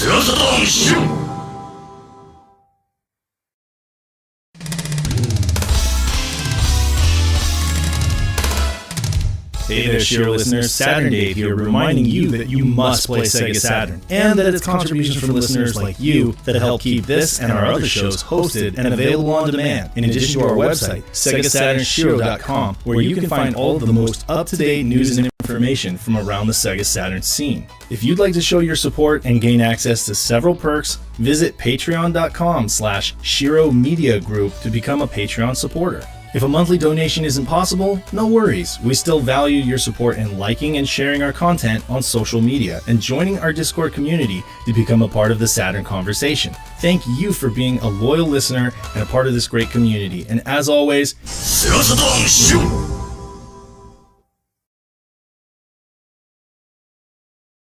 Saturn Shiro! Hey there, Shiro listeners, Saturn Dave here, reminding you that you must play Sega Saturn, and that it's contributions from listeners like you that help keep this and our other shows hosted and available on demand, in addition to our website, SegaSaturnShiro.com, where you can find all of the most up-to-date news and information from around the Sega Saturn scene. If you'd like to show your support and gain access to several perks, visit patreon.com/Shiro Media Group to become a Patreon supporter. If a monthly donation isn't possible, no worries. We still value your support in liking and sharing our content on social media and joining our Discord community to become a part of the Saturn conversation. Thank you for being a loyal listener and a part of this great community. And as always, Saturn Shiro!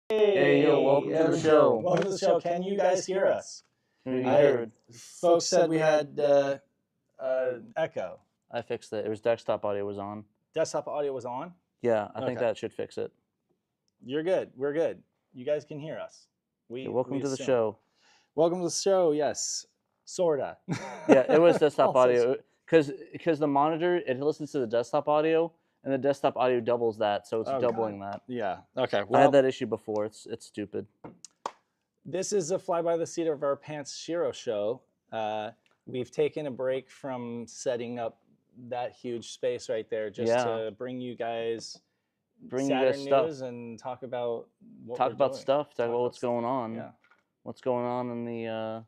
Hey, yo, welcome to the show. Welcome to the show. Can you guys hear us? We heard. Folks said we had echo. I fixed it. It was desktop audio was on. Desktop audio was on? Yeah, I think Okay. that should fix it. You're good. We're good. You guys can hear us. Welcome to the assume. show. Welcome to the show, yes. Sorta. Yeah, it was desktop Also audio. Because the monitor, it listens to the desktop audio, and the desktop audio doubles that, so it's Oh, doubling that. Yeah. Okay. I Well, had that issue before. It's stupid. this is a fly by the seat of our pants Shiro show. We've taken a break from setting up that huge space right there just to bring you guys Saturn news and talk about what Talk we're about doing. stuff. Talk about what's going on. Yeah. What's going on in the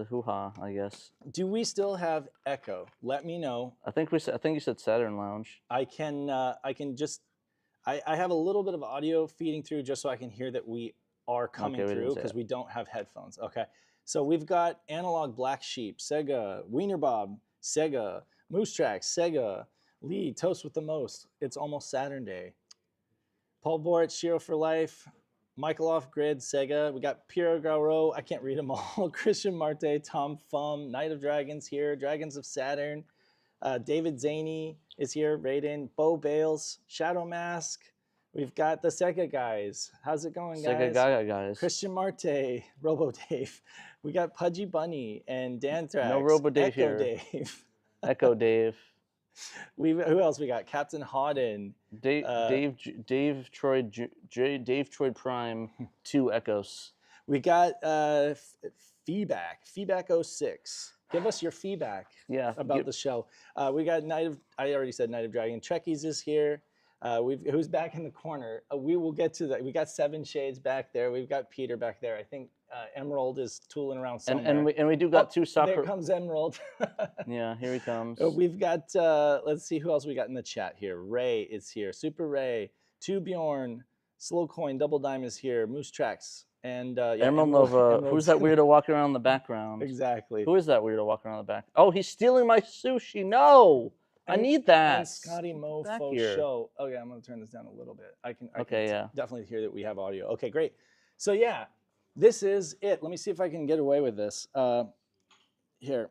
hoo-ha, I guess. Do we still have echo? Let me know. I think you said Saturn Lounge. I have a little bit of audio feeding through just so I can hear that we are coming through because we don't have headphones. Okay. So we've got Analog Black Sheep, Sega, Wiener Bob, Sega, Moose Tracks, Sega, Lee, Toast with the Most. It's almost Saturn Day. Paul Borat, Shiro for Life, Michael Off Grid, Sega. We got Piero Gauro, I can't read them all. Christian Marte, Tom Fum, Knight of Dragons here, Dragons of Saturn. David Zaney is here, Raiden, Bo Bales, Shadow Mask. We've got the Sega guys. How's it going, guys? Sega Gaga guys. Christian Marte, Robo Dave. We got Pudgy Bunny and Dan Trax. No Robo Dave Echo here. Dave. Echo Dave. Who else we got? Captain Hodden. Dave Troy Prime 2 Echoes. We got feedback 06. Give us your feedback about the show. We got I already said Night of Dragon. Trekkies is here. Who's back in the corner? We will get to that. We got Seven Shades back there. We've got Peter back there. I think Emerald is tooling around somewhere. And we do got two soccer. There comes Emerald. Yeah, here he comes. We've got, let's see who else we got in the chat here. Ray is here. Super Ray. Two Bjorn. Slow Coin. Double Dime is here. Moose Tracks. And Emerald Nova. Who's that weirdo walking around in the background? Exactly. Who is that weirdo walking around in the back? Oh, he's stealing my sushi. No. I need that. And Scotty Mofo Show. Okay, I'm going to turn this down a little bit. I can definitely hear that we have audio. Okay, great. So yeah, this is it. Let me see if I can get away with this. Here.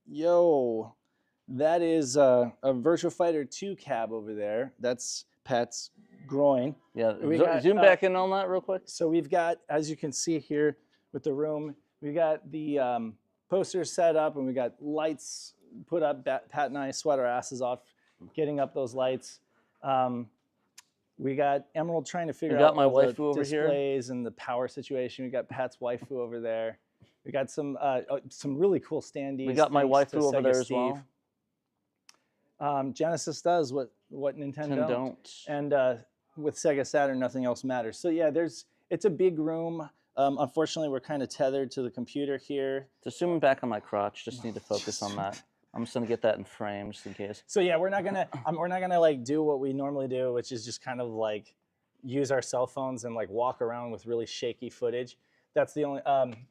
Yo, that is a Virtua Fighter 2 cab over there. That's Pat's groin. Yeah, zoom back in on that real quick. So we've got, as you can see here with the room, we got the posters set up and we got lights put up. Pat and I sweat our asses off getting up those lights. We got Emerald trying to figure out my waifu the over displays here and the power situation. We got Pat's waifu over there. We got some really cool standees. We got my waifu over there as well. Genesis does what Nintendo don't. And with Sega Saturn, nothing else matters. So yeah, it's a big room. Unfortunately, we're kind of tethered to the computer here. Just zooming back on my crotch. Just need to focus on that. I'm just gonna get that in frame just in case. So yeah, we're not gonna like do what we normally do, which is just kind of like use our cell phones and like walk around with really shaky footage. That's the only.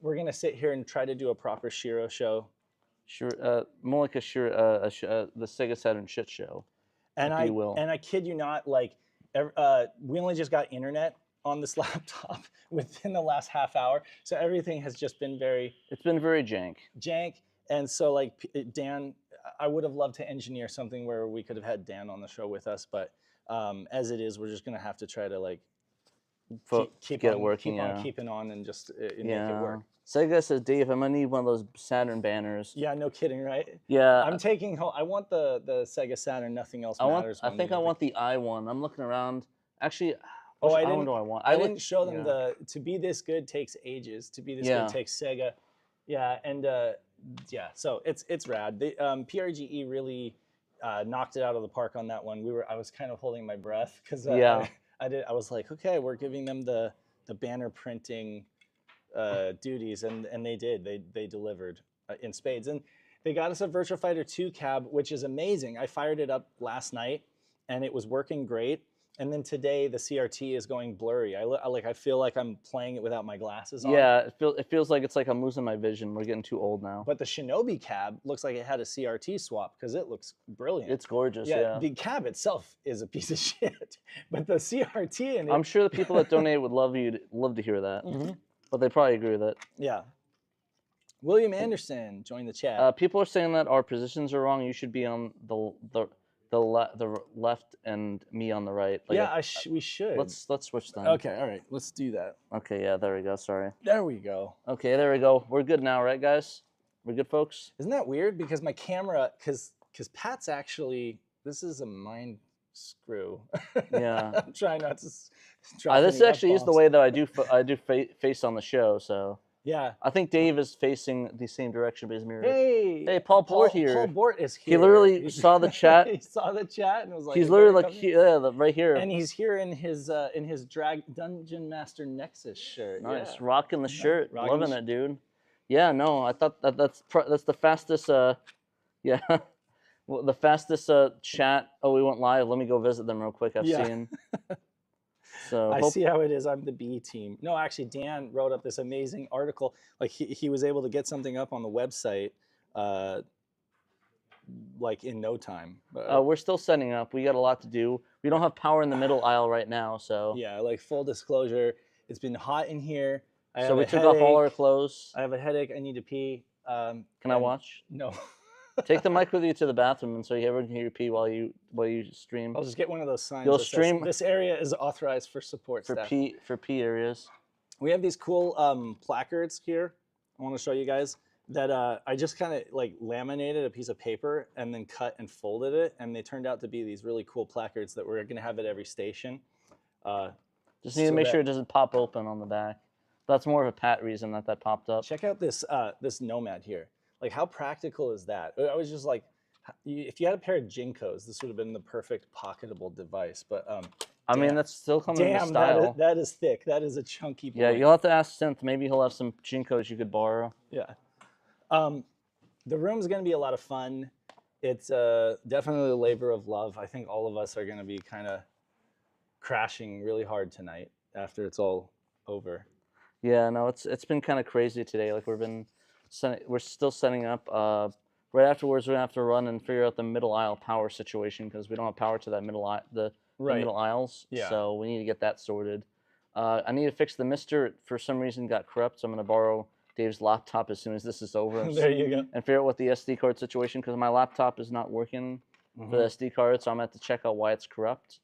We're gonna sit here and try to do a proper Shiro show. Sure, more like the Sega Saturn shit show. And I kid you not, like we only just got internet on this laptop within the last half hour, so everything has just been very. It's been very jank. And so like Dan, I would have loved to engineer something where we could have had Dan on the show with us, but as it is, we're just gonna have to try to like keep get on, it working. keep on keeping on and just make it work. Sega says, Dave, I'm gonna need one of those Saturn banners. Yeah, no kidding, right? Yeah. I'm taking home. I want the Sega Saturn. Nothing else matters. I think I want the I one. I'm looking around. Actually, oh, which I one do I want? I didn't show them to be this good takes ages. To be this good takes Sega. Yeah, and yeah, so it's rad. The PRGE really knocked it out of the park on that one. I was kind of holding my breath because I was like, okay, we're giving them the banner printing duties, and they did. They delivered in spades, and they got us a Virtua Fighter 2 cab, which is amazing. I fired it up last night, and it was working great. And then today the CRT is going blurry. I feel like I'm playing it without my glasses on. Yeah, it feels like it's like I'm losing my vision. We're getting too old now. But the Shinobi cab looks like it had a CRT swap because it looks brilliant. It's gorgeous. Yeah. The cab itself is a piece of shit, but the CRT in it. I'm sure the people that donate would love to hear that. Mm-hmm. But they probably agree with it. Yeah. William Anderson joined the chat. People are saying that our positions are wrong. You should be on the left and me on the right. Like yeah, we should. Let's switch them. Okay, all right, let's do that. Okay, yeah, there we go. Sorry. There we go. Okay, there we go. We're good now, right, guys? We're good, folks. Isn't that weird? Because my camera, because Pat's actually, this is a mind screw. Yeah. I'm trying not to. This actually is the way that I do face on the show. So. Yeah. I think Dave is facing the same direction, but his mirror. Hey, Paul Bort here. Paul Bort is here. He literally saw the chat. He saw the chat and was like, he's literally like right here. And he's here in his Dungeon Master Nexus shirt. Nice, yeah. rocking the shirt, loving it, dude. Yeah, no, I thought that's the fastest. Yeah, well, the fastest chat. Oh, we went live. Let me go visit them real quick. I've seen. So I see how it is. I'm the B team. No, actually, Dan wrote up this amazing article. Like he was able to get something up on the website, like in no time. We're still setting up. We got a lot to do. We don't have power in the middle aisle right now, so. Yeah, like full disclosure, it's been hot in here. So we took off all our clothes. I have a headache. I need to pee. Can I watch? No. Take the mic with you to the bathroom, and so everyone can hear you pee while you stream. I'll just get one of those signs. You'll stream. This area is authorized for support for staff. For pee areas. We have these cool placards here. I want to show you guys that I just kind of like laminated a piece of paper and then cut and folded it, and they turned out to be these really cool placards that we're going to have at every station. Just need to make sure it doesn't pop open on the back. That's more of a Pat reason that popped up. Check out this this Nomad here. Like, how practical is that? I was just like, if you had a pair of Jinkos, this would have been the perfect pocketable device. But I mean, that's still coming in style. That is thick. That is a chunky boy. Yeah, you'll have to ask Synth. Maybe he'll have some Jinkos you could borrow. Yeah. The room's going to be a lot of fun. It's definitely a labor of love. I think all of us are going to be kind of crashing really hard tonight after it's all over. Yeah, no, it's been kind of crazy today. Like we're still setting up. Right afterwards, we're gonna have to run and figure out the middle aisle power situation because we don't have power to that middle the middle aisles. Yeah. So we need to get that sorted. I need to fix the Mister. It, for some reason, got corrupt. So I'm gonna borrow Dave's laptop as soon as this is over. There you go. And figure out what the SD card situation because my laptop is not working for the SD card. So I'm gonna have to check out why it's corrupt.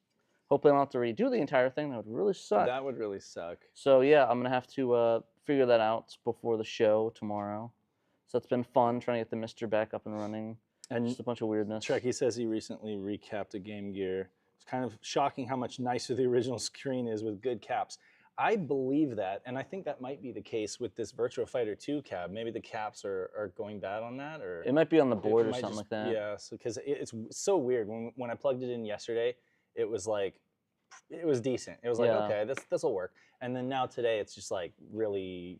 Hopefully, I don't have to redo the entire thing. That would really suck. That would really suck. So yeah, I'm gonna have to figure that out before the show tomorrow. So it's been fun trying to get the Mister back up and running. And just a bunch of weirdness. Trekkie says he recently recapped a Game Gear. It's kind of shocking how much nicer the original screen is with good caps. I believe that, and I think that might be the case with this Virtua Fighter 2 cab. Maybe the caps are going bad on that, or it might be on the board or something like that. Yeah, so because it's so weird. When I plugged it in yesterday, it was like, it was decent. It was like, okay, this will work. And then now today, it's just like really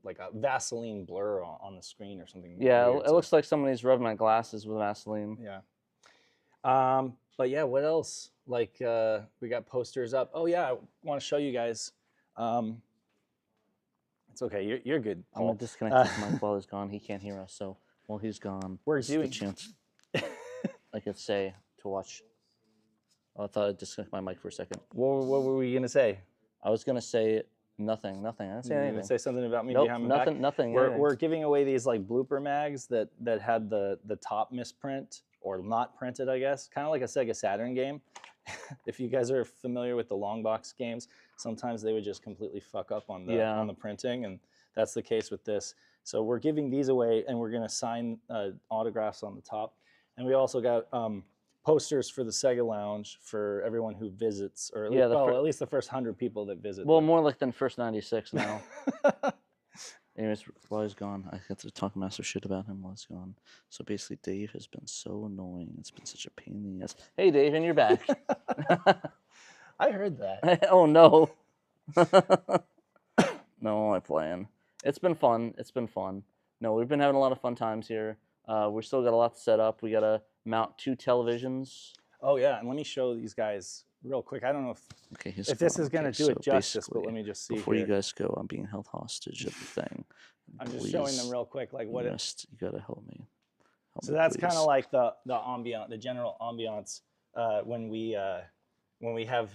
like a Vaseline blur on the screen or something. Yeah, weird, it looks like somebody's rubbed my glasses with Vaseline. Yeah. But yeah, what else? Like we got posters up. Oh yeah, I want to show you guys. It's okay. You're good, Paul. I'm gonna disconnect his mic while he's gone. He can't hear us, so while he's gone, we're doing the chance. I could say to watch. Oh, I thought I'd disconnect my mic for a second. What were we gonna say? I was gonna say nothing. I didn't say anything. Say something about me nope, behind my back? Nothing. We're giving away these like blooper mags that had the top misprint or not printed, I guess, kind of like a Sega Saturn game. if you guys are familiar with the long box games, sometimes they would just completely fuck up on the printing, and that's the case with this. So we're giving these away, and we're gonna sign autographs on the top, and we also got posters for the Sega Lounge for everyone who visits, or at least the first 100 people that visit. Well, more like than first 96 now. Anyways, while he's gone, I get to talk massive shit about him while he's gone. So basically, Dave has been so annoying. It's been such a pain in the ass. Hey, Dave, and you're back. I heard that. Oh, no. No, I'm playing. It's been fun. It's been fun. No, we've been having a lot of fun times here. We still got a lot to set up. We got to mount 2 televisions. Oh, yeah, and let me show these guys real quick. I don't know if this is going to do it justice, but let me just see. Before you guys go, I'm being held hostage at the thing. I'm just showing them real quick, like what you got to help me. So that's kind of like the ambiance, the general ambiance when we have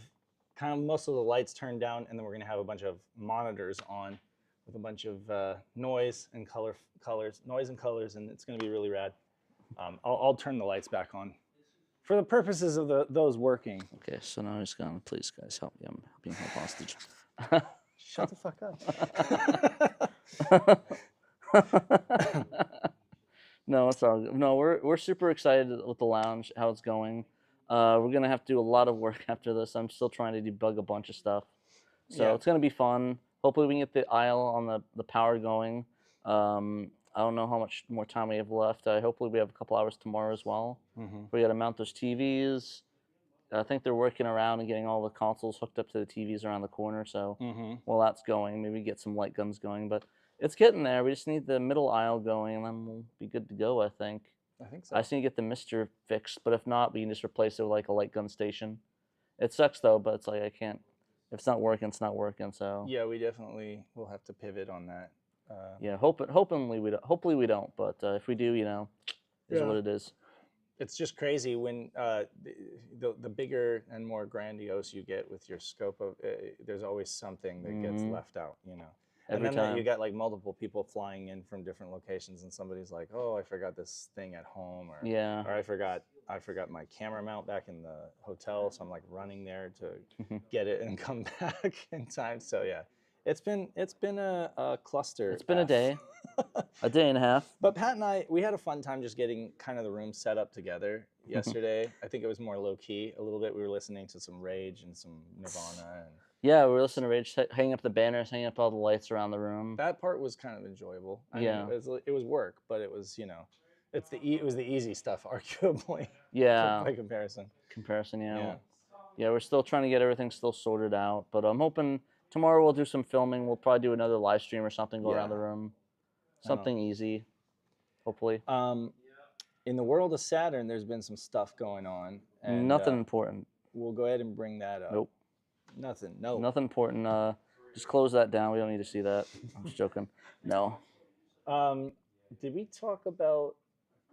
kind of most of the lights turned down, and then we're going to have a bunch of monitors on with a bunch of noise and colors, and it's going to be really rad. I'll turn the lights back on for the purposes of those working. Okay, so now he's gone. Please, guys, help me. I'm being held hostage. Shut the fuck up. No, it's all good. No, we're super excited with the lounge, how it's going. We're gonna have to do a lot of work after this. I'm still trying to debug a bunch of stuff, so it's gonna be fun. Hopefully, we can get the aisle on the power going. I don't know how much more time we have left. Hopefully, we have a couple hours tomorrow as well. We got to mount those TVs. I think they're working around and getting all the consoles hooked up to the TVs around the corner. So while that's going, maybe get some light guns going. But it's getting there. We just need the middle aisle going, and then we'll be good to go, I think. I think so. I just need to get the Mister fixed, but if not, we can just replace it with like a light gun station. It sucks though, but it's like I can't. If it's not working, it's not working. So yeah, we definitely will have to pivot on that. Yeah, hopefully we don't. But if we do, is what it is. It's just crazy when the bigger and more grandiose you get with your scope of. There's always something that gets left out, Every and then time. you got like multiple people flying in from different locations, and somebody's like, "Oh, I forgot this thing at home," or I forgot my camera mount back in the hotel, so I'm like running there to get it and come back in time. So yeah. It's been a cluster. It's been a day, a day and a half. But Pat and I, we had a fun time just getting kind of the room set up together yesterday. I think it was more low key a little bit. We were listening to some Rage and some Nirvana. Yeah, we were listening to Rage, hanging up the banners, hanging up all the lights around the room. That part was kind of enjoyable. I mean, it was work, but it was it was the easy stuff, arguably. Yeah. By comparison. Yeah, we're still trying to get everything still sorted out, but I'm hoping. Tomorrow we'll do some filming. We'll probably do another live stream or something, go around the room. Something easy, hopefully. In the world of Saturn, there's been some stuff going on. And, nothing important. We'll go ahead and bring that up. Nope. Nothing. No. Nothing important. Just close that down. We don't need to see that. I'm just joking. No. Did we talk about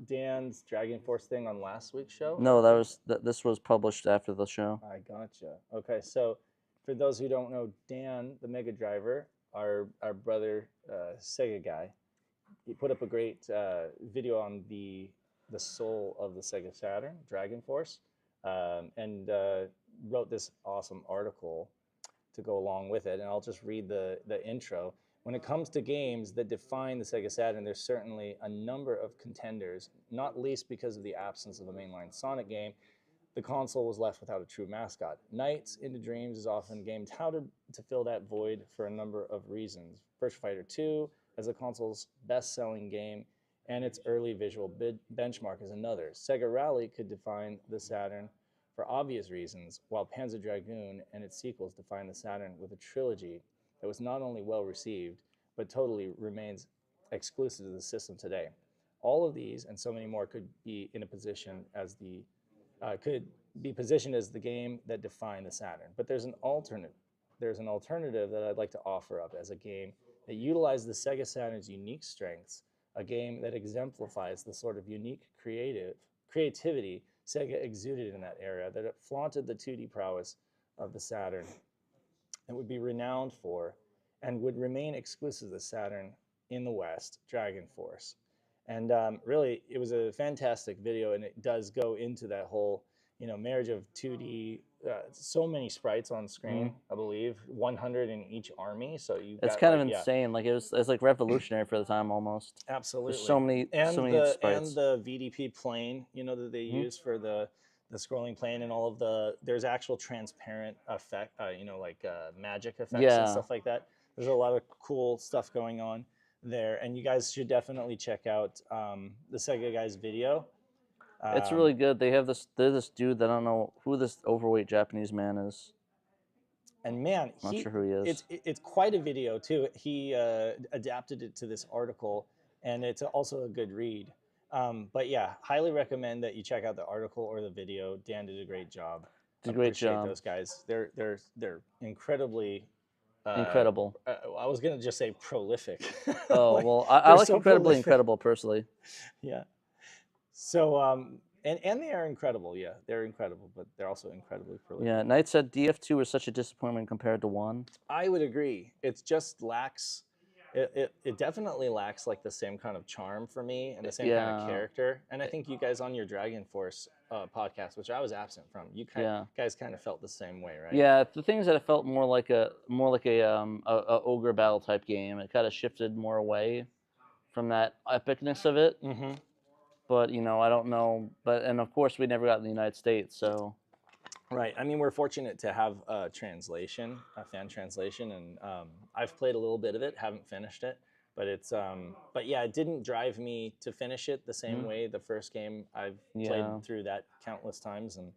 Dan's Dragon Force thing on last week's show? No, this was published after the show. I gotcha. Okay, so for those who don't know, Dan, the Mega Driver, our brother Sega guy, he put up a great video on the soul of the Sega Saturn, Dragon Force, and wrote this awesome article to go along with it. And I'll just read the intro. When it comes to games that define the Sega Saturn, there's certainly a number of contenders, not least because of the absence of a mainline Sonic game. The console was left without a true mascot. Nights into Dreams is often a game touted to fill that void for a number of reasons. First Fighter 2 as the console's best-selling game, and its early visual benchmark is another. Sega Rally could define the Saturn for obvious reasons, while Panzer Dragoon and its sequels define the Saturn with a trilogy that was not only well-received, but totally remains exclusive to the system today. All of these, and so many more, could be in a position as positioned as the game that defined the Saturn. But there's an alternative. There's an alternative that I'd like to offer up as a game that utilizes the Sega Saturn's unique strengths, a game that exemplifies the sort of unique creativity Sega exuded in that era, that it flaunted the 2D prowess of the Saturn and would be renowned for and would remain exclusive to the Saturn in the West, Dragon Force. And really, it was a fantastic video, and it does go into that whole marriage of 2D. So many sprites on screen, I believe, 100 in each army. So it's kind of insane. Like it's like revolutionary for the time almost. Absolutely. There's so many sprites. And the VDP plane, that they use for the scrolling plane and all of there's actual transparent effect, like magic effects and stuff like that. There's a lot of cool stuff going on there, and you guys should definitely check out the Sega Guys video. It's really good. There's this dude that I don't know who this overweight Japanese man is. And man, I'm not sure who he is. It's quite a video too. He adapted it to this article, and it's also a good read. But yeah, highly recommend that you check out the article or the video. Dan did a great job. Did a great job. Those guys. They're incredibly incredible. I was gonna just say prolific. Oh well, I like so incredibly prolific. Incredible personally. Yeah. So and they are incredible. Yeah, they're incredible, but they're also incredibly prolific. Yeah, Knight said DF2 is such a disappointment compared to 1. I would agree. It just lacks. It definitely lacks like the same kind of charm for me and the same kind of character. And I think you guys on your Dragon Force podcast, which I was absent from, you guys kind of felt the same way, right? Yeah, the things that it felt more like a ogre battle type game. It kind of shifted more away from that epicness of it. Mm-hmm. But I don't know. And of course, we never got in the United States, so. Right. I mean, we're fortunate to have a translation, a fan translation, and I've played a little bit of it, haven't finished it, but it's but yeah, it didn't drive me to finish it the same way the first game. I've played through that countless times, and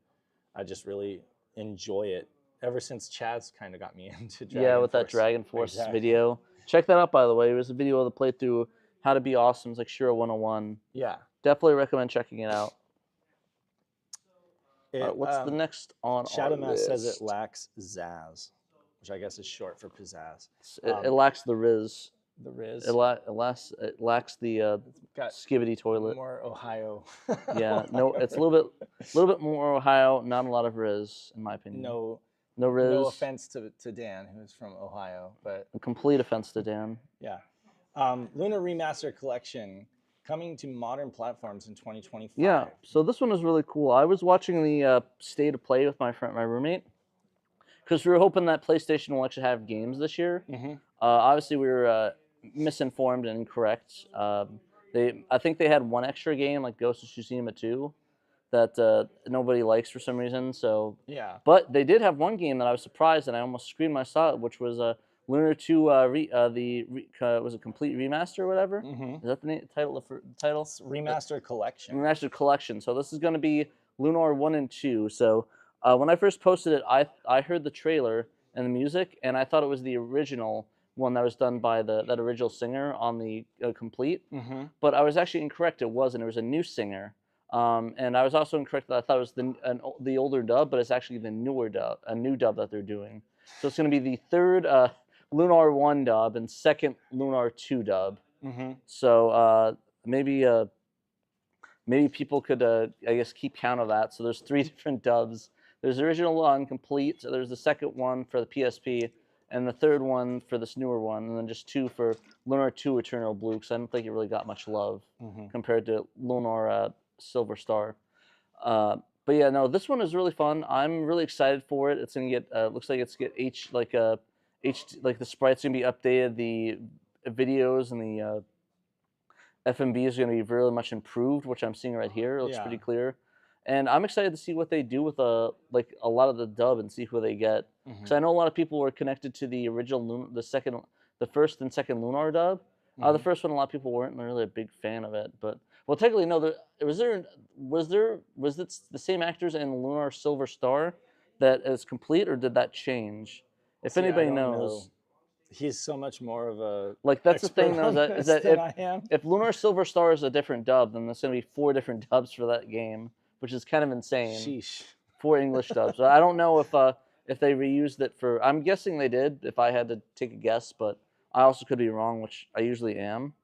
I just really enjoy it. Ever since Chaz kind of got me into Dragon Force. That Dragon Force video. Check that out, by the way. It was a video of the playthrough, How to Be Awesome. It's like Shiro 101. Yeah. Definitely recommend checking it out. What's the next on Shadow our list? Says it lacks Zazz, which I guess is short for pizzazz. It lacks the Riz. The Riz. It lacks the skibidi toilet. More Ohio. Yeah, no, it's a little bit more Ohio. Not a lot of Riz, in my opinion. No Riz. No offense to Dan, who's from Ohio, but a complete offense to Dan. Yeah. Lunar Remaster Collection. Coming to modern platforms in 2025. Yeah, so this one is really cool. I was watching the State of Play with my roommate, because we were hoping that PlayStation will actually have games this year. Mm-hmm. Obviously, we were misinformed and incorrect. I think they had one extra game, like Ghost of Tsushima 2, that nobody likes for some reason. So yeah. But they did have one game that I was surprised, and I almost screamed when I saw it, which was Lunar 2, was it Complete Remaster or whatever? Mm-hmm. Is that the title? Remastered Collection. Remastered Collection. So this is going to be Lunar 1 and 2. So when I first posted it, I heard the trailer and the music, and I thought it was the original one that was done by that original singer on the Complete. Mm-hmm. But I was actually incorrect. It wasn't. It was a new singer. And I was also incorrect that I thought it was the older dub, but it's actually the newer dub, a new dub that they're doing. So it's going to be the third Lunar 1 dub and second Lunar 2 dub. Mm-hmm. So maybe people could, I guess, keep count of that. So there's 3 different dubs. There's the original one, Complete. So there's the second one for the PSP, and the third one for this newer one, and then just 2 for Lunar 2 Eternal Blue, because I don't think it really got much love compared to Lunar Silver Star. But yeah, no, this one is really fun. I'm really excited for it. It's gonna get looks like it's get the sprites gonna be updated. The videos and the FMV is gonna be really much improved, which I'm seeing right here. It looks pretty clear, and I'm excited to see what they do with a lot of the dub and see who they get. Because I know a lot of people were connected to the original the first and second Lunar dub. The first one, a lot of people weren't really a big fan of it, but well, technically no. Was it the same actors in Lunar Silver Star that is Complete, or did that change? If anybody knows, he's so much more of a that's the thing though. Is that if Lunar Silver Star is a different dub, then there's going to be 4 different dubs for that game, which is kind of insane. Sheesh. 4 English dubs. So I don't know if they reused it for. I'm guessing they did. If I had to take a guess, but I also could be wrong, which I usually am.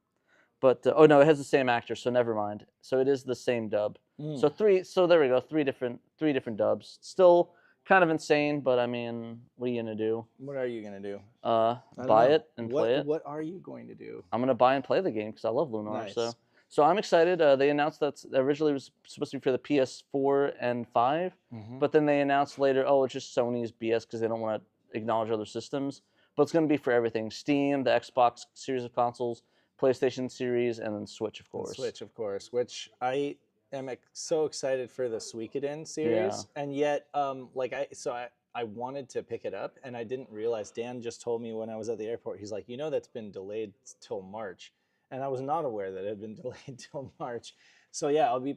But oh no, it has the same actor, so never mind. So it is the same dub. So 3. So there we go. 3 different dubs. Still kind of insane, but I mean, what are you gonna do? What are you gonna do? Buy it and play it. What are you going to do? I'm gonna buy and play the game because I love Lunar. Nice. So I'm excited. They announced that originally it was supposed to be for the PS4 and 5, but then they announced later, oh, it's just Sony's BS because they don't want to acknowledge other systems. But it's going to be for everything: Steam, the Xbox series of consoles, PlayStation series, and then Switch, of course. Switch, of course, which I am so excited for the Suikoden series, and yet, I wanted to pick it up, and I didn't realize. Dan just told me when I was at the airport. He's like, that's been delayed till March, and I was not aware that it had been delayed till March. So yeah, I'll be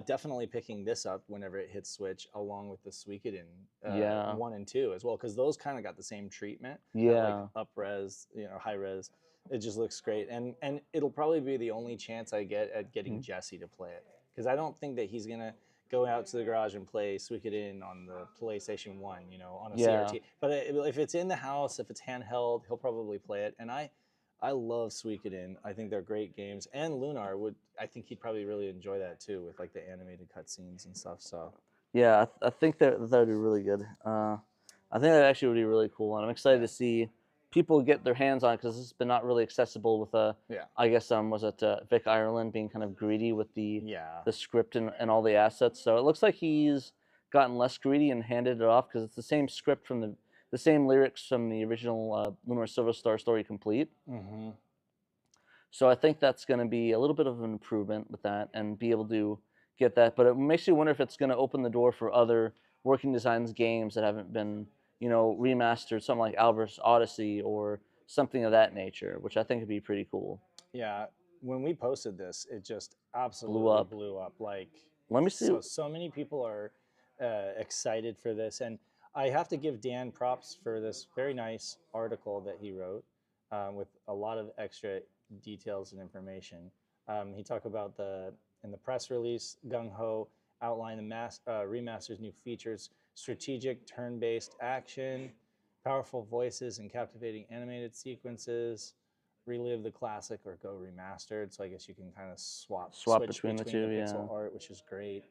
definitely picking this up whenever it hits Switch, along with the Suikoden 1 and 2 as well, because those kind of got the same treatment. Like up res, high res. It just looks great, and it'll probably be the only chance I get at getting Jesse to play it, because I don't think that he's gonna go out to the garage and play Suikoden on the PlayStation 1, on a CRT. But if it's in the house, if it's handheld, he'll probably play it. And I love Suikoden. I think they're great games. And Lunar I think he'd probably really enjoy that too, with like the animated cutscenes and stuff. So yeah, I think that would be really good. I think that actually would be really cool, and I'm excited to see people get their hands on it, because this has been not really accessible with I guess was it Vic Ireland being kind of greedy with the script and all the assets. So it looks like he's gotten less greedy and handed it off, because it's the same script from the same lyrics from the original Lunar Silver Star Story Complete. So I think that's going to be a little bit of an improvement with that, and be able to get that. But it makes you wonder if it's going to open the door for other working designs games that haven't been remastered, something like Albert's Odyssey or something of that nature, which I think would be pretty cool. Yeah, when we posted this, it just absolutely blew up. Like, let me see. So many people are excited for this, and I have to give Dan props for this very nice article that he wrote with a lot of extra details and information. He talked about in the press release, Gung Ho outlined the remaster's new features: strategic turn-based action, powerful voices, and captivating animated sequences. Relive the classic or go remastered. So I guess you can kind of switch between the two, pixel art, which is great.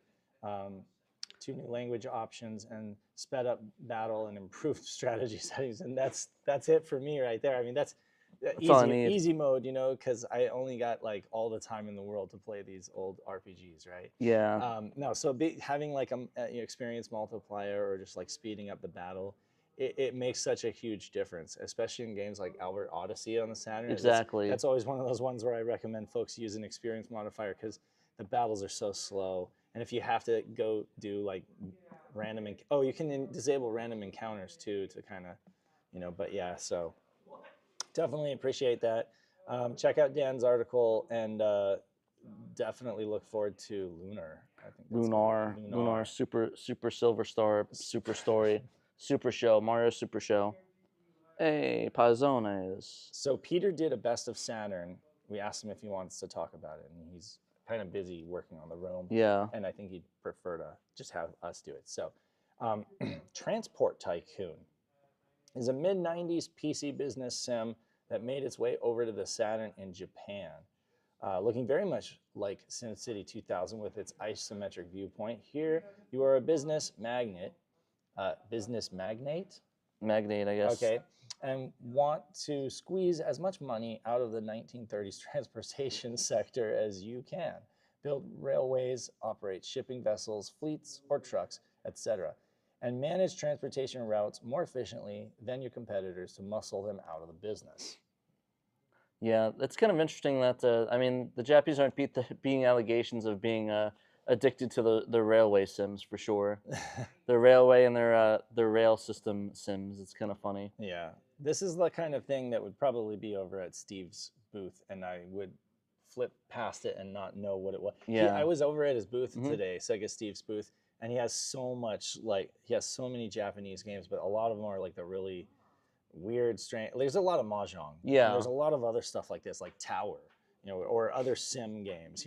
2 new language options, and sped up battle and improved strategy settings. And that's it for me right there. I mean, that's easy mode, because I only got like all the time in the world to play these old RPGs, right? Yeah. So having like an experience multiplier, or just like speeding up the battle, it makes such a huge difference, especially in games like Albert Odyssey on the Saturn. Exactly. That's always one of those ones where I recommend folks use an experience modifier, because the battles are so slow. And if you have to go do like random, you can disable random encounters too, to kind of, but yeah, so definitely appreciate that. Check out Dan's article, and definitely look forward to Lunar. I think Lunar Super Silver Star Super Story Super Show, Mario Super Show. Hey, Paizones. So Peter did a best of Saturn. We asked him if he wants to talk about it, and he's kind of busy working on the room. Yeah. And I think he'd prefer to just have us do it. So Transport Tycoon is a mid-90s PC business sim that made its way over to the Saturn in Japan. Looking very much like SimCity 2000 with its isometric viewpoint. Here, you are a business magnate. Magnate, I guess. Okay, and want to squeeze as much money out of the 1930s transportation sector as you can. Build railways, operate shipping vessels, fleets, or trucks, etc., and manage transportation routes more efficiently than your competitors to muscle them out of the business. Yeah, it's kind of interesting that, the Japanese aren't being allegations of being addicted to the railway sims, for sure. The railway and their rail system sims. It's kind of funny. Yeah, this is the kind of thing that would probably be over at Steve's booth, and I would flip past it and not know what it was. Yeah. I was over at his booth today, Sega Steve's booth, and he has so many Japanese games, but a lot of them are like the really weird, strange. There's a lot of mahjong. Yeah. And there's a lot of other stuff like this, like Tower, or other sim games,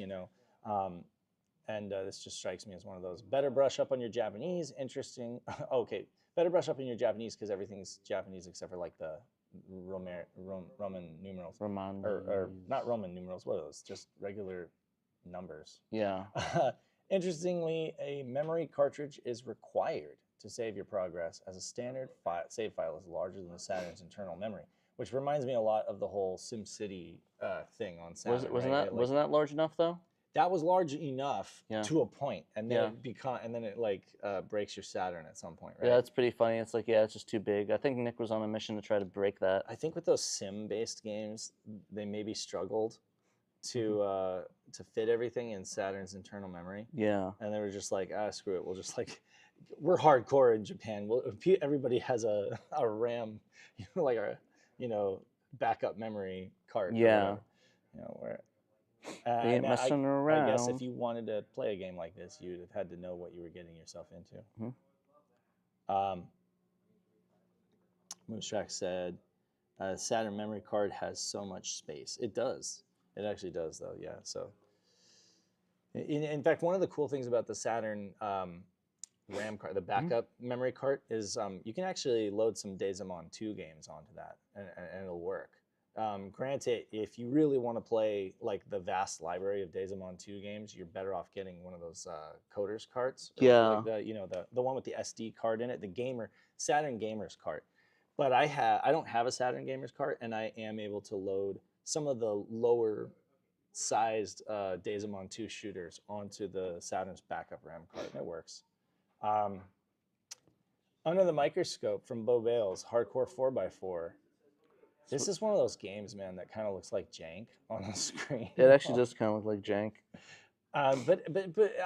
And this just strikes me as one of those. Better brush up on your Japanese. Interesting. Okay, better brush up on your Japanese, because everything's Japanese except for like the Roman numerals. Or not Roman numerals. What are those? Just regular numbers. Yeah. Interestingly, a memory cartridge is required to save your progress, as a standard save file is larger than the Saturn's internal memory. which reminds me a lot of the whole SimCity thing on Saturn. Wasn't that large enough though? That was large enough to a point, and then it like breaks your Saturn at some point, right? Yeah, that's pretty funny. It's like, it's just too big. I think Nick was on a mission to try to break that. I think with those sim-based games, they maybe struggled to fit everything in Saturn's internal memory. Yeah. And they were just like, screw it. We'll just like, we're hardcore in Japan. Everybody has a RAM, like a backup memory card. Yeah. Where. They ain't messing around. I guess if you wanted to play a game like this, you'd have had to know what you were getting yourself into. Moonstrack said, Saturn memory card has so much space. It does. It actually does, though. Yeah. So, in fact, one of the cool things about the Saturn RAM card, the backup memory card, is you can actually load some Daisymon 2 games onto that, and it'll work. Granted, if you really want to play like the vast library of Daisymon 2 games, you're better off getting one of those coders carts. Yeah. Like the one with the SD card in it, the Saturn Gamers cart. But I don't have a Saturn Gamers cart, and I am able to load some of the lower sized Daisymon 2 shooters onto the Saturn's backup RAM card, and it works. Under the Microscope from Bo Bales, Hardcore 4x4. This is one of those games, man, that kind of looks like jank on the screen. It actually does kind of look like jank. But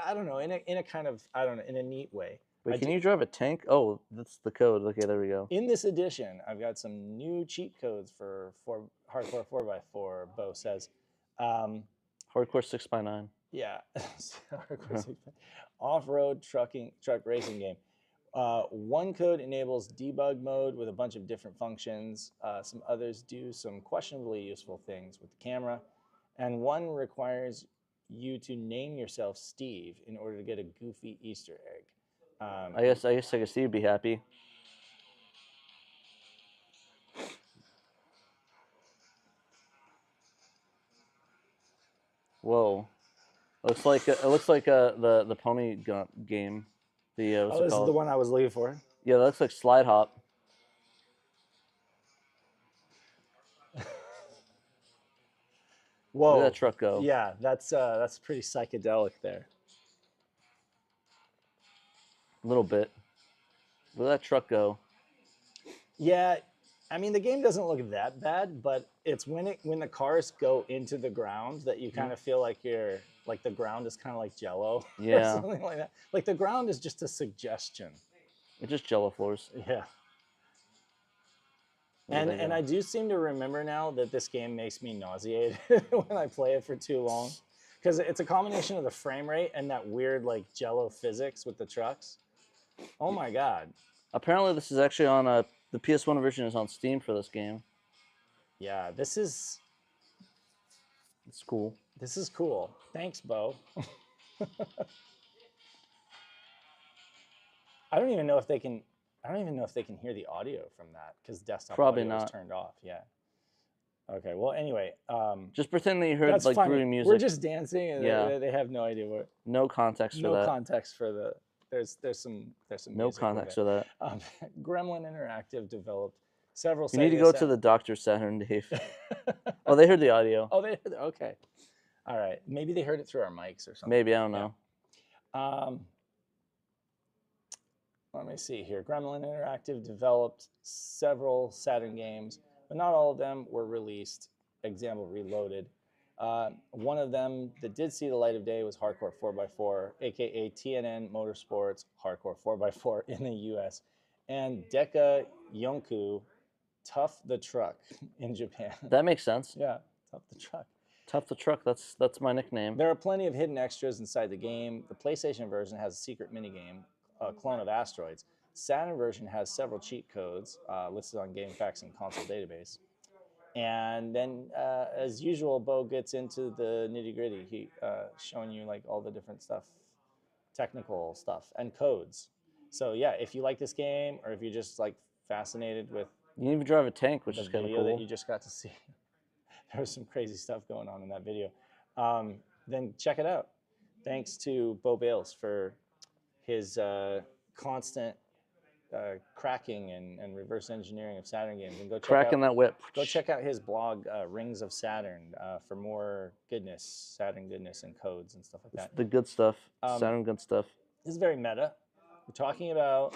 I don't know, in a kind of, I don't know, in a neat way. Wait, can you drive a tank? Oh, that's the code. Okay, there we go. In this edition, I've got some new cheat codes for Hardcore 4x4, Bo says. Hardcore 6x9. Yeah. Off-road truck racing game. One code enables debug mode with a bunch of different functions. Some others do some questionably useful things with the camera. And one requires you to name yourself Steve in order to get a goofy Easter egg. I guess Sega Steve would be happy. Whoa. It looks like the pony game. This is the one I was looking for. Yeah, that looks like Slide Hop. Whoa! Look at that truck go. Yeah, that's pretty psychedelic there. A little bit. Look at that truck go. Yeah, I mean the game doesn't look that bad, but it's when the cars go into the ground that you kind of feel like the ground is kind of like Jello. Yeah. Or something like that. Like the ground is just a suggestion. It's just Jello floors. Yeah. And I do seem to remember now that this game makes me nauseated when I play it for too long, because it's a combination of the frame rate and that weird like Jello physics with the trucks. Oh my God. Apparently this is actually on the PS1 version is on Steam for this game. Yeah, it's cool. This is cool. Thanks, Bo. I don't even know if they can hear the audio from that because desktop audio is turned off. Yeah. Okay. Well, anyway. Just pretend that you heard like brooding music. We're just dancing, and they have no idea what. No context for that. No context for the. There's some. No context for that. Gremlin Interactive developed several. You need to go to the Dr. Saturn, Dave. Oh, they heard the audio. Oh, they heard. Okay. All right. Maybe they heard it through our mics or something. Maybe, I don't know. Yeah. Let me see here. Gremlin Interactive developed several Saturn games, but not all of them were released. Example, Reloaded. One of them that did see the light of day was Hardcore 4x4, aka TNN Motorsports Hardcore 4x4 in the US, and Deka Yonku Tough the Truck in Japan. That makes sense. Yeah, Tough the Truck. Tough the Truck, that's my nickname. There are plenty of hidden extras inside the game. The PlayStation version has a secret minigame, a clone of Asteroids. Saturn version has several cheat codes listed on GameFAQs and console database. And then, as usual, Bo gets into the nitty-gritty. He showing you like all the different stuff, technical stuff, and codes. So yeah, if you like this game, or if you're just like fascinated with, you even drive a tank, which is kind of cool. That you just got to see. There was some crazy stuff going on in that video. Then check it out. Thanks to Bo Bales for his constant cracking and reverse engineering of Saturn games. And go check Cracking that whip. Go check out his blog, Rings of Saturn, for more goodness, Saturn goodness and codes and stuff like that. The good stuff. Saturn good stuff. This is very meta. We're talking about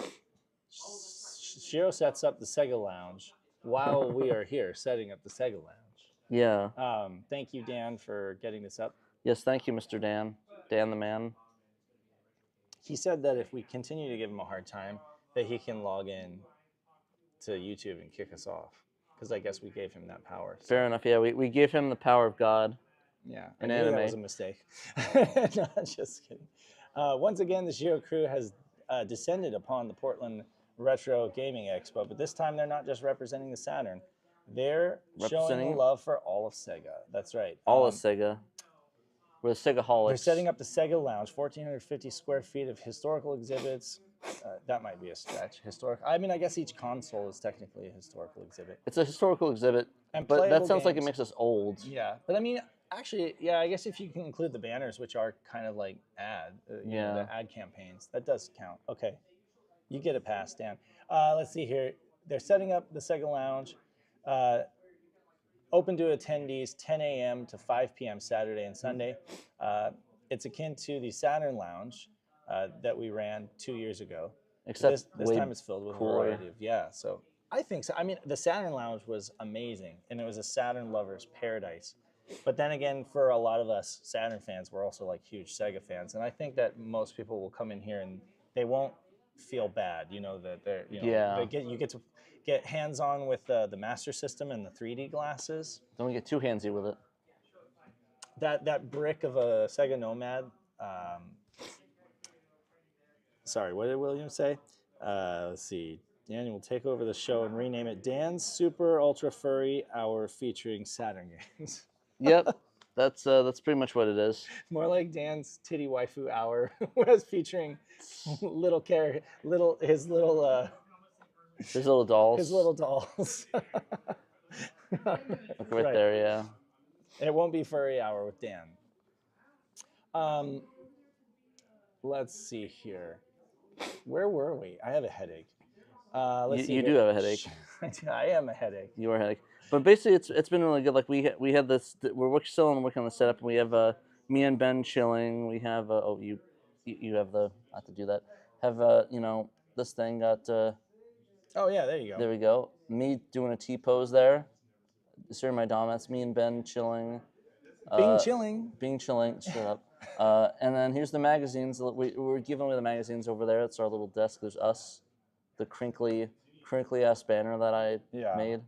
Shiro sets up the Sega Lounge while we are here setting up the Sega Lounge. Yeah. Thank you, Dan, for getting this up. Yes, thank you, Mr. Dan. Dan the man. He said that if we continue to give him a hard time, that he can log in to YouTube and kick us off. Because I guess we gave him that power. So. Fair enough. Yeah, we gave him the power of God. Yeah, in I knew anime. That was a mistake. No, just kidding. Once again, the Shiro crew has descended upon the Portland Retro Gaming Expo, but this time they're not just representing the Saturn. They're showing the love for all of Sega. That's right. All of Sega. We're the Sega-holics. They're setting up the Sega Lounge, 1,450 square feet of historical exhibits. That might be a stretch. I mean, I guess each console is technically a historical exhibit. It's a historical exhibit, but that sounds like it makes us old. Yeah, but I mean, actually, yeah, I guess if you can include the banners, which are kind of like you know, the ad campaigns, that does count. Okay, you get a pass, Dan. Let's see here. They're setting up the Sega Lounge. Open to attendees 10 a.m. to 5 p.m. Saturday and Sunday. It's akin to the Saturn Lounge that we ran 2 years ago. Except this time it's filled with a variety of, so I think so. I mean, the Saturn Lounge was amazing, and it was a Saturn lover's paradise. But then again, for a lot of us Saturn fans, we're also like huge Sega fans, and I think that most people will come in here and they won't feel bad, you know, that they're, you know, you get to get hands-on with the Master System and the 3D glasses. Don't get too handsy with it. That brick of a Sega Nomad. Sorry, what did William say? Let's see. Dan will take over the show and rename it Dan's Super Ultra Furry Hour featuring Saturn games. Yep, that's pretty much what it is. More like Dan's Titty Waifu Hour, was featuring his little dolls. His little dolls. Right there, yeah. It won't be Furry Hour with Dan. Let's see here. Where were we? I have a headache. Let's see. You do have a headache. I am a headache. You are a headache. But basically, it's been really good. Like we had this. We're still working on the setup. And we have me and Ben chilling. We have you have the I have to do that. Have you know, this thing got. Oh yeah, there you go. There we go. Me doing a T-pose there. Serving my dom. That's me and Ben chilling. Being chilling. Shut up. And then here's the magazines. We're giving away the magazines over there. It's our little desk. There's us, the crinkly ass banner that I made.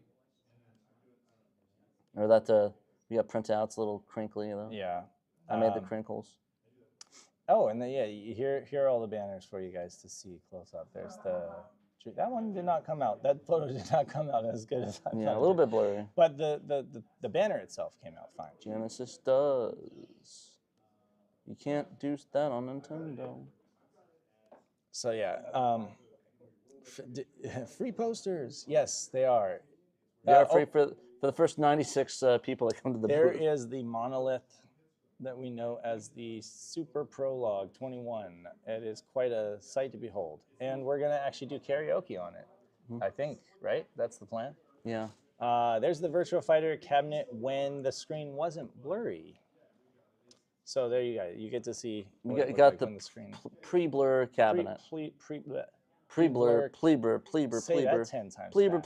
Or that we got printouts, a little crinkly, you know. Yeah. I made the crinkles. Oh, and then here are all the banners for you guys to see close up. There's that one did not come out. That photo did not come out as good as I thought. Yeah, a little bit blurry. But the banner itself came out fine. Genesis does. You can't do that on Nintendo. So yeah, free posters. Yes, they are. They are free for the first 96 people that come to the There booth. is the monolith that we know as the Super Prologue 21. It is quite a sight to behold. And we're going to actually do karaoke on it, I think, right? That's the plan? Yeah. There's the Virtua Fighter cabinet when the screen wasn't blurry. So there you go. You get to see You got the screen. Pre-blur cabinet. Pre-blur, pleber. Say that 10 times pleber.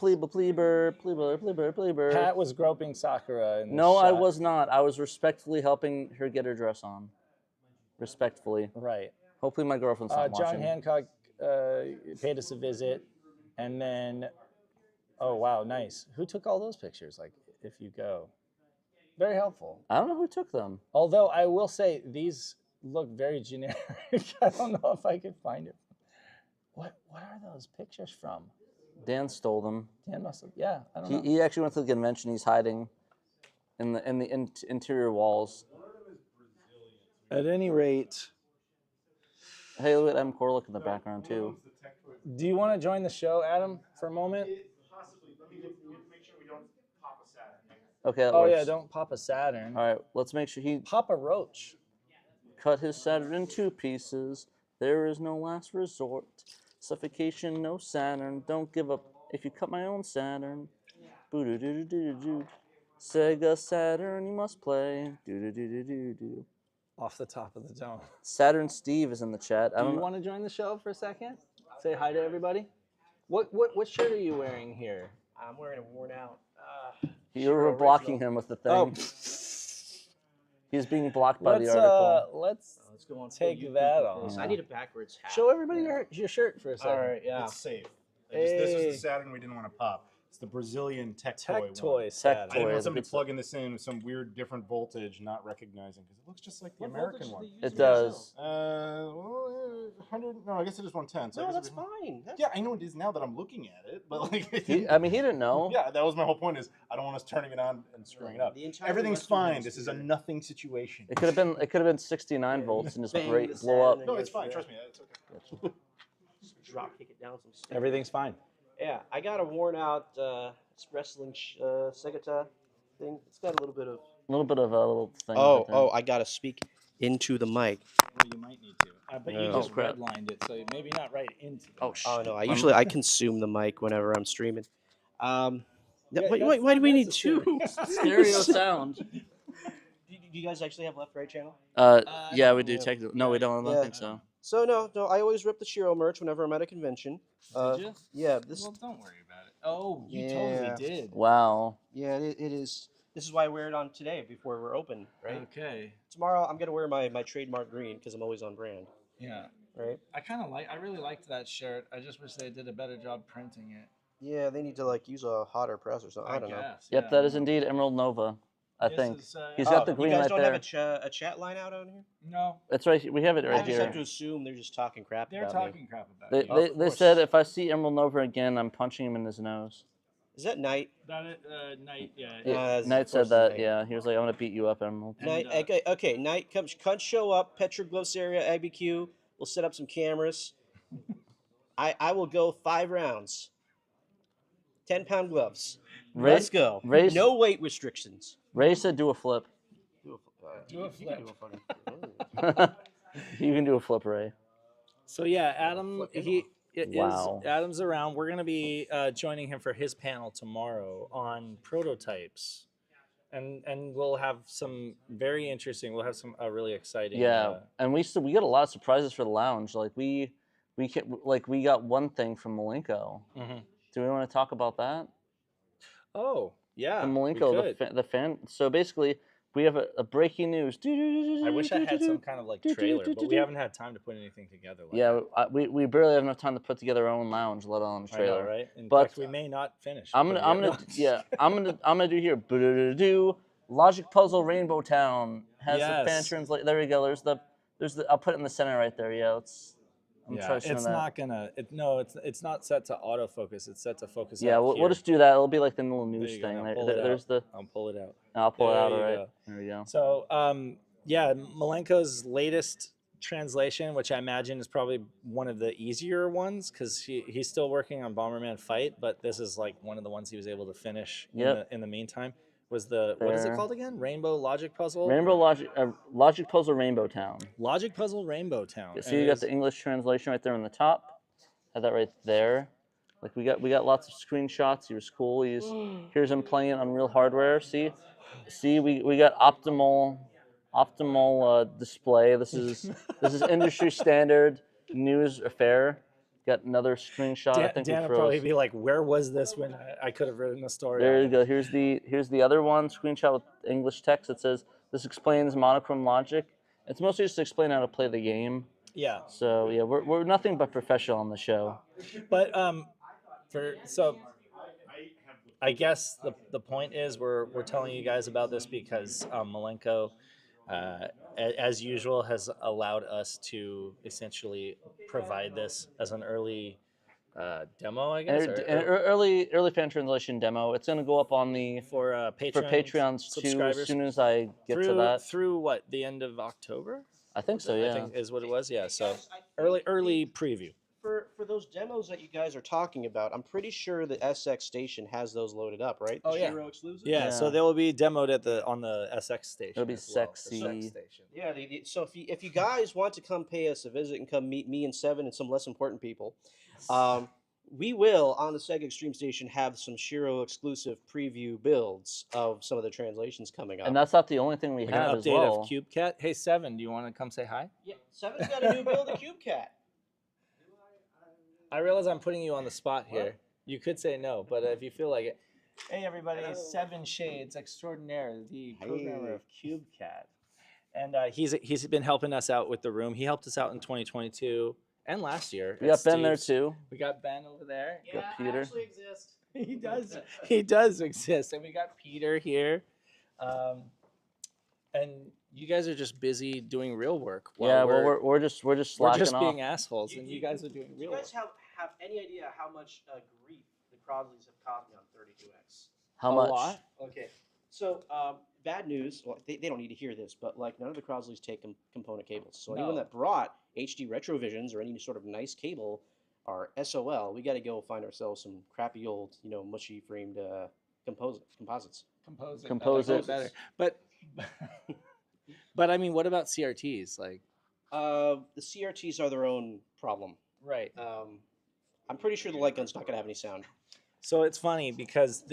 Pat was groping Sakura. No, I was not. I was respectfully helping her get her dress on. Respectfully. Right. Hopefully my girlfriend's not watching. John Hancock paid us a visit. And then, oh, wow, nice. Who took all those pictures? Like, if you go. Very helpful. I don't know who took them. Although I will say these look very generic. I don't know if I could find it. What are those pictures from? Dan stole them. Dan must have. Yeah, I don't know. He actually went to the convention. He's hiding in the interior walls. At any rate. Hey, look at Adam Corlick in the background too. Do you want to join the show, Adam, for a moment? Possibly. Let me make sure we don't pop a Saturn. Okay. That Oh works. yeah, don't pop a Saturn. All right, let's make sure he Pop a roach. cut his Saturn in two pieces. There is no last resort. Suffocation, no Saturn. Don't give up if you cut my own Saturn. Boo doo doo doo doo doo. Sega Saturn, you must play. Doo doo doo doo doo doo. Off the top of the dome. Saturn Steve is in the chat. Do you want to join the show for a second? Say hi to everybody. What shirt are you wearing here? I'm wearing a worn out. You were blocking him with the thing. Oh. He's being blocked by the article. Let's go on take that off. I need a backwards hat. Show everybody your shirt for a second. All right, yeah. It's safe. This is the Saturn we didn't want to pop. It's the Brazilian tech toy. Tech I didn't toy. want somebody plugging this in with some weird different voltage, not recognizing because it looks just like the American one. It does. Well, 100. No, I guess it is 110. So No, that's fine. Yeah, I know it is now that I'm looking at it, but like. He didn't know. Yeah, that was my whole point. Is I don't want us turning it on and screwing it up. Everything's fine. This is a nothing situation. It could have been 69 volts and just blow up. No, it's fine. Trust me, it's okay. Just drop kick it down some steps. Everything's fine. Yeah, I got a worn out wrestling Sega thing. It's got a little bit of. A little thing. I gotta speak into the mic. You might need to. But you just redlined it, so maybe not right into the mic. Oh no, I consume the mic whenever I'm streaming. Why do we need two? Stereo sound. Do you guys actually have left-right channel? Yeah, we do. Technically, no, we don't. I don't think so. So no, I always rip the Shiro merch whenever I'm at a convention. Did you? Yeah, Well, don't worry about it. Oh, you totally did. Wow. Yeah, it is. This is why I wear it on today before we're open, right? Okay. Tomorrow I'm gonna wear my trademark green because I'm always on brand. Yeah. Right. I really liked that shirt. I just wish they did a better job printing it. Yeah, they need to use a hotter press or something. I don't know. Yep, that is indeed Emerald Nova. I think he's got the green you guys right don't there. have a chat line out on here? No. It's right. We have it right I just here. have to assume they're just talking crap They're about talking me. crap about it. They said if I see Emerald Nova again, I'm punching him in his nose. Is that Knight? Knight, yeah. Knight said that. Yeah, he was like, "I'm gonna beat you up, Emerald." Knight. Okay. Knight, come show up. Petroglyph area, IBQ. We'll set up some cameras. I will go 5 rounds. 10-pound gloves. Let's go. No weight restrictions. Ray said, "Do a flip." Do a flip. You can do a flip, Ray. So yeah, Adam. Wow. Adam's around. We're gonna be joining him for his panel tomorrow on prototypes, and we'll have some very interesting. We'll have some really exciting. Yeah, and we got a lot of surprises for the lounge. Like we got one thing from Malenko. Mm-hmm. Do we want to talk about that? Oh yeah, and Malenko, the fan. So basically, we have a breaking news. I wish I had some kind of trailer, but we haven't had time to put anything together. We barely have enough time to put together our own lounge, let alone a trailer. I know, right? In fact, we may not finish. I'm gonna do here. Logic Puzzle Rainbow Town has the fan translate. There we go. There's the. I'll put it in the center right there. Yeah, it's not gonna. It's not set to autofocus. It's set to focus. Yeah, we'll just do that. It'll be like the little news thing. I'll pull it out. I'll pull it out. All right. There we go. So, Malenko's latest translation, which I imagine is probably one of the easier ones, because he's still working on Bomberman Fight, but this is one of the ones he was able to finish in the meantime. Was what is it called again? Rainbow Logic Puzzle? Logic Puzzle Rainbow Town. Logic Puzzle Rainbow Town. So you got the English translation right there on the top. Have that right there. We got lots of screenshots. He was cool. Here's him playing on real hardware. See, we got optimal display. This is industry standard news affair. Got another screenshot. I think Dan will probably be like, "Where was this when I could have written the story?" There you go. Here's the other one. Screenshot with English text that says, "This explains monochrome logic." It's mostly just to explain how to play the game. Yeah. So yeah, we're nothing but professional on the show. But I guess the point is we're telling you guys about this because Malenko, as usual, has allowed us to essentially provide this as an early demo, I guess. Early fan translation demo. It's going to go up on for Patreons too as soon as I get to that. Through what, the end of October? I think so. Yeah. I think is what it was. Yeah. So early preview. for those demos that you guys are talking about, I'm pretty sure the SX station has those loaded up, right? Oh, The yeah. Shiro exclusive? Yeah, so they will be demoed on the SX station. It'll be as well, the sexy. SX station. Yeah, so if you guys want to come pay us a visit and come meet me and Seven and some less important people, we will on the Sega Extreme Station have some Shiro exclusive preview builds of some of the translations coming up. And that's not the only thing we Like have an as update well. of Cube Cat. Hey, Seven, do you want to come say hi? Yeah, Seven's got a new build of Cube Cat. I realize I'm putting you on the spot here. You could say no, but if you feel like it. Hey, everybody, Seven Shades Extraordinaire, the programmer of Cube Cat. And he's been helping us out with the room. He helped us out in 2022 and last year. We got Ben there too. We got Ben over there. Got Peter. I actually exist. He does. He does exist, and we got Peter here. And you guys are just busy doing real work. Yeah, well, we're just slacking we're just off. being assholes, and you guys are doing real You work. guys have any idea how much grief the Crosleys have caused me on 32X? How A much? lot? Okay, so bad news. Well, they don't need to hear this, but like none of the Crosleys take component cables. So anyone No. that brought HD Retrovisions or any sort of nice cable are SOL. We got to go find ourselves some crappy old, mushy framed composites. Composite. Better. But I mean, what about CRTs? Like, The CRTs are their own problem. right. I'm pretty sure the light gun's not gonna have any sound. So it's funny because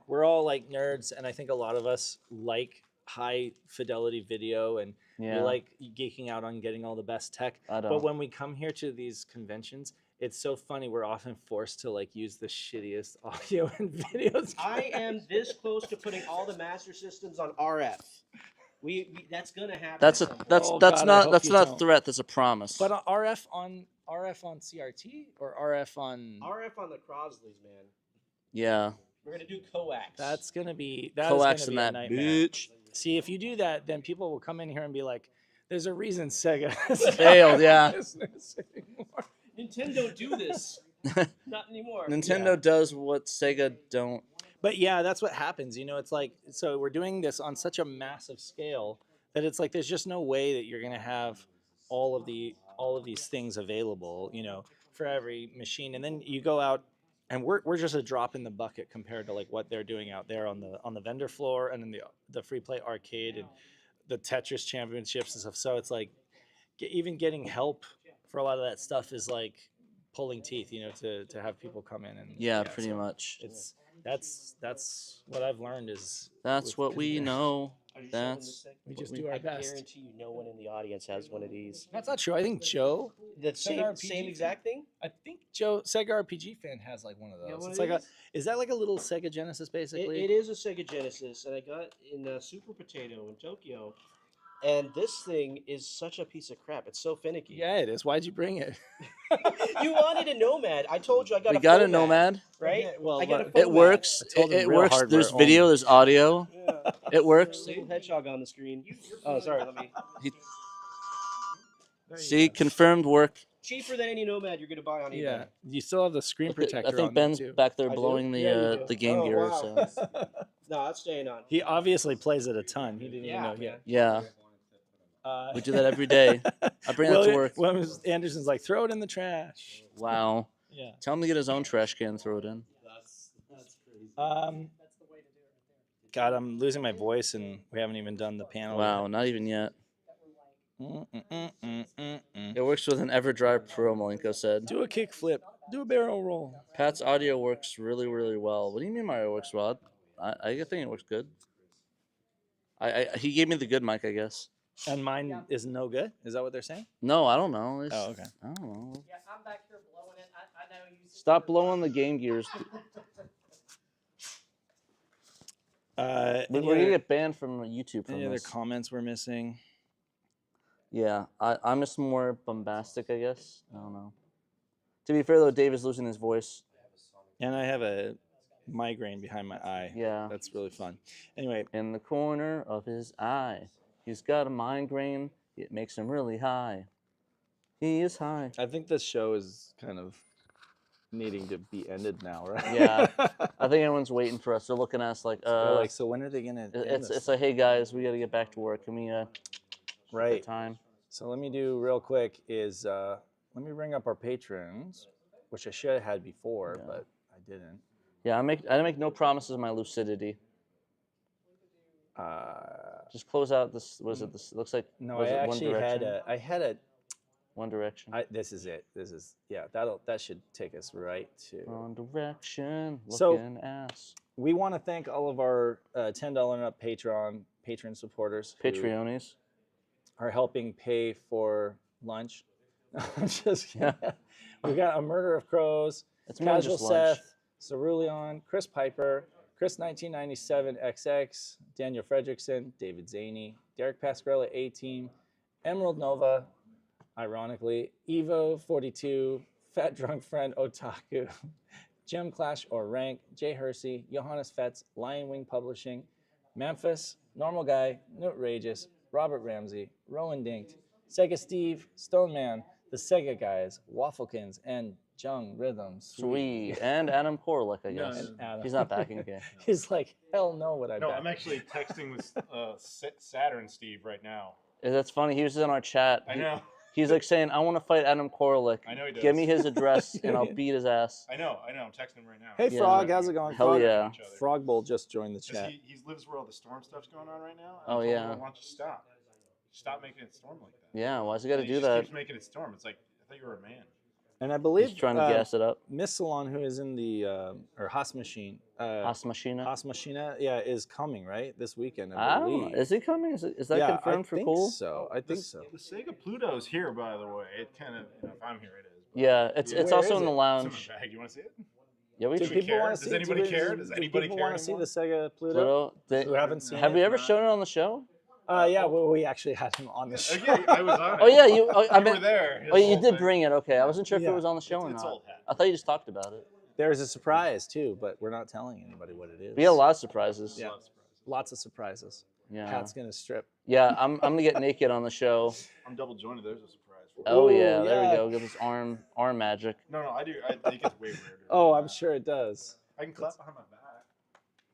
we're all like nerds, and I think a lot of us like high fidelity video, and Yeah. we like geeking out on getting all the best tech. I But don't. when we come here to these conventions, it's so funny. We're often forced to like use the shittiest audio and videos. I am this close to putting all the Master Systems on RF. That's gonna happen. That's at a some point. that's Oh, that's God, I not hope that's you not a don't. threat. That's a promise. But RF on CRT or RF on RF on the Crosleys, man. yeah, We're gonna do coax. that's gonna be coax is in gonna that be a nightmare. bitch. See, if you do that, then people will come in here and be like, "There's a reason Sega has Failed, yeah. business anymore." Nintendo do this. Not anymore. Nintendo does what Sega don't. But yeah, that's what happens. It's like, so we're doing this on such a massive scale that it's like there's just no way that you're gonna have all of these things available, for every machine. And then you go out, and we're just a drop in the bucket compared to like what they're doing out there on the vendor floor and in the free play arcade and the Tetris championships and stuff. So it's like even getting help for a lot of that stuff is like pulling teeth, to have people come in and Yeah, pretty so much. It's that's what I've learned is That's what we know. Are you showing That's this thing? we just we- do our I best. guarantee you, no one in the audience has one of these. That's not true. I think Joe, The Sega same RPG exact thing. I think Joe, Sega RPG fan, has like one of Yeah, those. one It's of like these? is that like a little Sega Genesis basically? It is a Sega Genesis, and I got it in Super Potato in Tokyo. And this thing is such a piece of crap. It's so finicky. Yeah, it is. Why'd you bring it? You wanted a Nomad. I told you I got we a got a Nomad, Nomad. Right? Okay, well, I got a but- It Nomad. works. I told It him real works. hardware There's video. only. There's audio. Yeah. It works. Little hedgehog on the screen. Oh, sorry. Let me. See, confirmed work. Cheaper than any Nomad you're gonna buy on eBay. Yeah, you still have the screen protector. I think on there, Ben's too. back there I do? blowing the Yeah, you do. the Game Oh, Gear. wow. So No, that's staying on. He obviously plays it a ton. He didn't Yeah, even know. man. yeah, Yeah. we do that every day. I bring that to work. Anderson's like, throw it in the trash. Wow. Yeah. Tell him to get his own trash can and throw it in. God, I'm losing my voice, and we haven't even done the panel. Wow, not even yet. Yet. It works with an EverDrive Pro, Malenko said. Do a kickflip. Do a barrel roll. Pat's audio works really, really well. What do you mean my audio works well? I think it works good. He gave me the good mic, I guess. And mine is no good. Is that what they're saying? No, I don't know. Oh, okay. I don't know. Yeah, I'm back here blowing it. I know you. Stop blowing the Game Gears. Any We're gonna other- get banned from YouTube from Any other this. comments we're missing? Yeah, I'm just more bombastic, I guess. I don't know. To be fair, though, Dave is losing his voice. And I have a migraine behind my eye. Yeah. That's really fun. Anyway, In the corner of his eye, he's got a migraine. It makes him really high. He is high. I think this show is kind of needing to be ended now, right? Yeah. I think everyone's waiting for us. They're looking at us like, They're like, so when are they gonna? end it's this? like, hey guys, we got to get back to work. Can we Right. time? So let me do real quick is let me bring up our patrons, which I should have had before, but I didn't. Yeah, I make no promises of my lucidity. Just close out this. Was it this? Looks like No, was I it actually had a. One Direction. This is it. This is that should take us right to One Direction. So- Looking ass. We want to thank all of our $10 and up patron supporters who Patreonies. are helping pay for lunch. I'm just kidding. We got A Murder of Crows, It's more than Casual just lunch. Seth, Cerulean, Chris Piper, Chris 1997 XX, Daniel Fredrickson, David Zaney, Derek Pasquarella A-Team, Emerald Nova, ironically, Evo 42, Fat Drunk Friend Otaku, Gem Clash or Rank, Jay Hersey, Johannes Fetz, Lion Wing Publishing, Memphis, Normal Guy, Nootrageous, Robert Ramsey, Rowan Dinked, Sega Steve, Stone Man, The Sega Guys, Wafflekins, and Jung Rhythm. Sweet. And Adam Korlick, I guess. And Adam. He's not backing again. He's like, hell no, would I No, back? I'm actually texting with Saturn Steve right now. That's funny. He was in our chat. I know. He's like saying, I want to fight Adam Korlick. I know he does. Give me his address and I'll beat his ass. I know. I'm texting him right now. Hey, Yeah. Frog, how's it going? Hell Frog? yeah. Frog Bowl just joined the 'Cause chat. he lives where all the storm stuff's going on right now. Oh, I told him, yeah. Why don't you stop? Stop making it storm like that. Yeah, why's he got to He do just that? keeps making it storm. It's like, I thought you were a man. And I believe He's trying to gas it up. Miss Salon, who is in the or Haas Machine, Haas Machina. Haas Machina, is coming right this weekend. I I don't believe. know. Is he coming? Is that yeah, confirmed I for think cool? So I think so. The Sega Pluto's here, by the way. It kind of, if I'm here, it is. But Yeah, it's Where also is in the it? It's in lounge. my bag. You want to see it? Yeah, we Do Should we people care? want to Does see? anybody care? Does anybody people care want to see the anymore? Sega Pluto? Pluto. Who haven't seen Have it? we ever Not- shown it on the show? Yeah, well, we actually had him on the show. Yeah, I was on it. Oh yeah, you. Oh, I You mean, were there. oh, you did bring it. Okay, I wasn't sure if Yeah. it was on the show or It's not. old hat. I thought you just talked about it. There's a surprise too, but we're not telling anybody what it is. We had a lot of surprises. Yeah. Lots of surprises. Yeah. Pat's gonna strip. Yeah, I'm gonna get naked on the show. I'm double jointed. There's a surprise. For Oh Ooh, yeah, there yeah. we go. Give us arm magic. No, I do. I think it's way weirder. Oh, I'm sure it does. I can clap behind my back.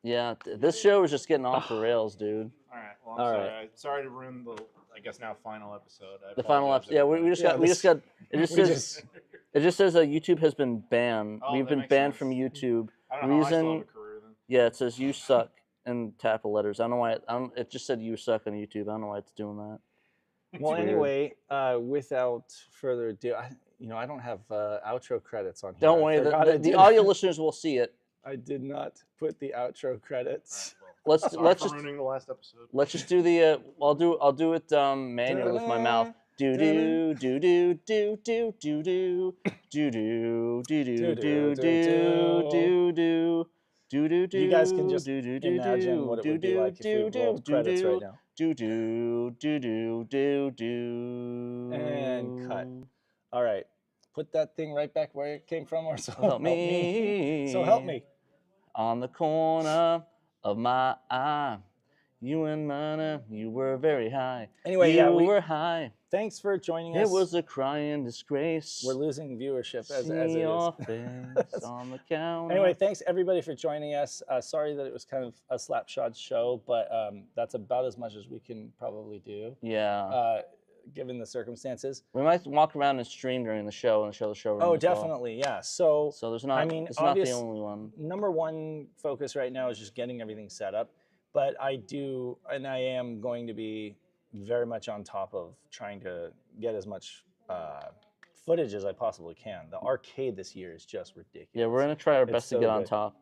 Yeah, this show is just getting off the rails, dude. All right. Well, I'm All sorry. right. I'm sorry to ruin the, I guess now final episode. I The final apologize, episode. Yeah, we everybody. just Yeah, got. We just got. It just we says. It just says YouTube has been banned. Oh, We've that been makes banned sense. from YouTube. I don't know. How I still Reason. have a career then. Yeah, it says you suck and tap of letters. I don't know why. It just said you suck on YouTube. I don't know why it's doing that. Well, weird. anyway, without further ado, I don't have outro credits on here. Don't I worry. forgot I The did. audio listeners will see it. I did not put the outro credits. Let's Sorry let's for just ruining the last episode. let's just do the. I'll do it manually with my mouth. Do do do do do do do do do do do do do do do do do. You guys can just do imagine what it would be like if we rolled credits right now. Do do do do do do. And cut. All right, put that thing right back where it came from, or so Help me. So help me. On the corner of my eye, you and mine, you were very high. Anyway, you yeah, were high. Thanks for joining It us. was a crying disgrace. We're losing viewership as See it your is. face on the counter. Anyway, thanks everybody for joining us. Sorry that it was kind of a slapshot show, but that's about as much as we can probably do, Yeah. given the circumstances. We might walk around and stream during the show and show the show. Oh, definitely, yeah. So So there's not. I mean, it's not the obvious- only one. number one focus right now is just getting everything set up. But I am going to be very much on top of trying to get as much footage as I possibly can. The arcade this year is just ridiculous. Yeah, we're gonna try our It's best so to get on good. top.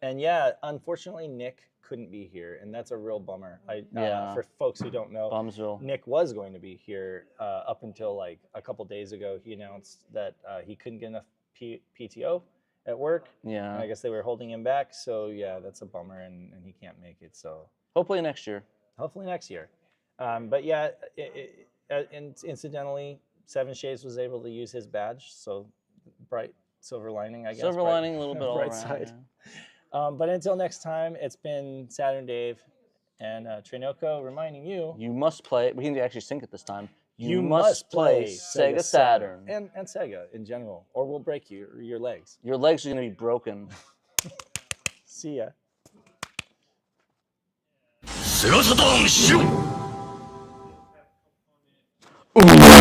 And yeah, unfortunately, Nick couldn't be here, and that's a real bummer. Yeah. For folks who don't know, Bumsville. Nick was going to be here up until like a couple days ago. He announced that he couldn't get enough PTO at work. And Yeah. I guess they were holding him back. So yeah, that's a bummer, and he can't make it. So Hopefully next year. hopefully next year. But yeah, incidentally, Seven Shades was able to use his badge. So bright silver lining, I guess. Silver bright- lining, a little bit all bright around. side. yeah. But until next time, it's been Saturn Dave and Trinoko reminding you, You must play. We can actually sync it this time. you must play Sega Saturn. and Sega in general, or we'll break your legs. Your legs are gonna be broken. See ya. Sega Saturn, Shiro!